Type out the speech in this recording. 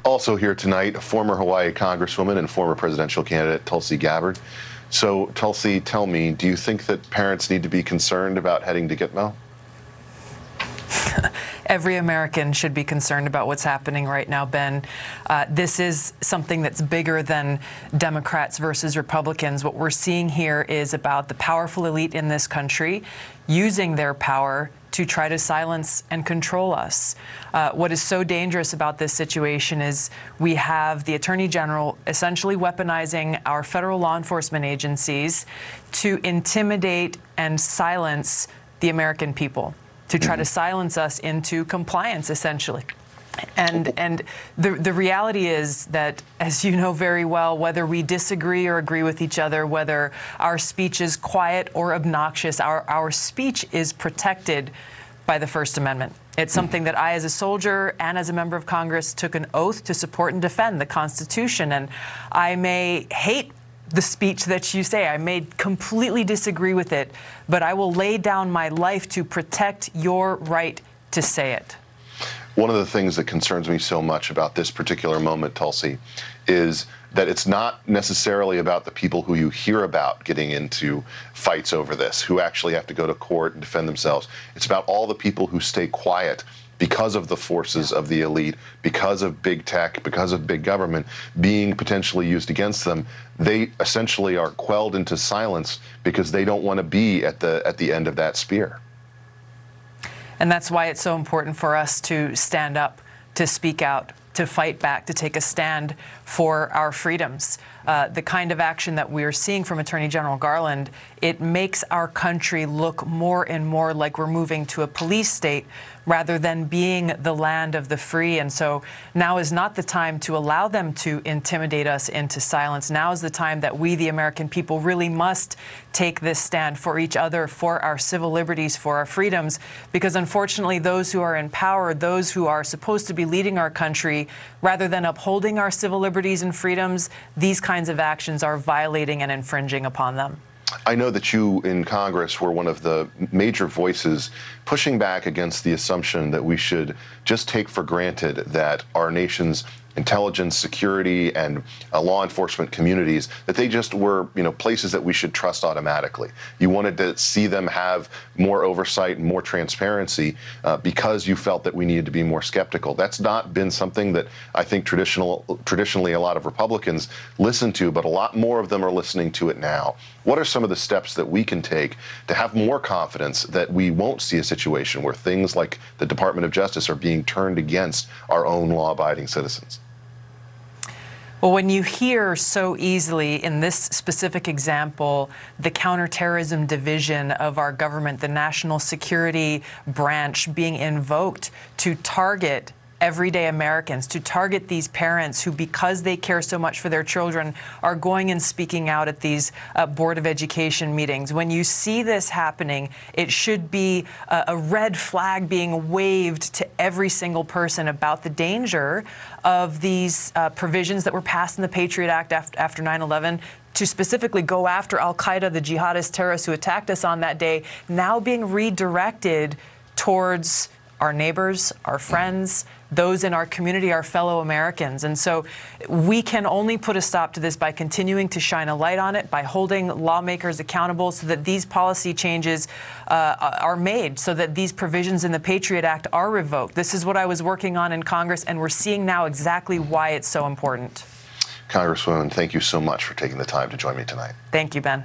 Also here tonight, former Hawaii Congresswoman and former presidential candidate Tulsi Gabbard. So, Tulsi, tell me, do you think that parents need to be concerned about heading to Gitmo? Every American should be concerned about what's happening right now, Ben. This is something that's bigger than Democrats versus Republicans. What we're seeing here is about the powerful elite in this country using their power to try to silence and control us. What is so dangerous about this situation is we have the Attorney General essentially weaponizing our federal law enforcement agencies to intimidate and silence the American people, to try to silence us into compliance, essentially. And the reality is that, as you know very well, whether we disagree or agree with each other, whether our speech is quiet or obnoxious, our speech is protected by the First Amendment. It's something that I, as a soldier and as a member of Congress, took an oath to support and defend, the Constitution. And I may hate the speech that you say, I may completely disagree with it, but I will lay down my life to protect your right to say it. One of the things that concerns me so much about this particular moment, Tulsi, is that it's not necessarily about the people who you hear about getting into fights over this, who actually have to go to court and defend themselves. It's about all the people who stay quiet because of the forces of the elite, because of big tech, because of big government being potentially used against them. They essentially are quelled into silence because they don't want to be at the end of that spear. And that's why it's so important for us to stand up, to speak out, to fight back, to take a stand for our freedoms. The kind of action that we're seeing from Attorney General Garland, it makes our country look more and more like we're moving to a police state rather than being the land of the free. And so now is not the time to allow them to intimidate us into silence. Now is the time that we, the American people, really must take this stand for each other, for our civil liberties, for our freedoms, because unfortunately those who are in power, those who are supposed to be leading our country, rather than upholding our civil liberties and freedoms, these kinds of actions are violating and infringing upon them. I know that you in Congress were one of the major voices pushing back against the assumption that we should just take for granted that our nation's intelligence, security, and law enforcement communities, that they just were, places that we should trust automatically. You wanted to see them have more oversight and more transparency because you felt that we needed to be more skeptical. That's not been something that I think traditionally a lot of Republicans listen to, but a lot more of them are listening to it now. What are some of the steps that we can take to have more confidence that we won't see a situation where things like the Department of Justice are being turned against our own law-abiding citizens? Well, when you hear so easily in this specific example, the counterterrorism division of our government, the national security branch being invoked to target everyday Americans, to target these parents who, because they care so much for their children, are going and speaking out at these Board of Education meetings. When you see this happening, it should be a red flag being waved to every single person about the danger of these provisions that were passed in the Patriot Act after 9/11 to specifically go after al-Qaeda, the jihadist terrorists who attacked us on that day, now being redirected towards our neighbors, our friends, those in our community, our fellow Americans. And so we can only put a stop to this by continuing to shine a light on it, by holding lawmakers accountable so that these policy changes are made, so that these provisions in the Patriot Act are revoked. This is what I was working on in Congress, and we're seeing now exactly why it's so important. Congresswoman, thank you so much for taking the time to join me tonight. Thank you, Ben.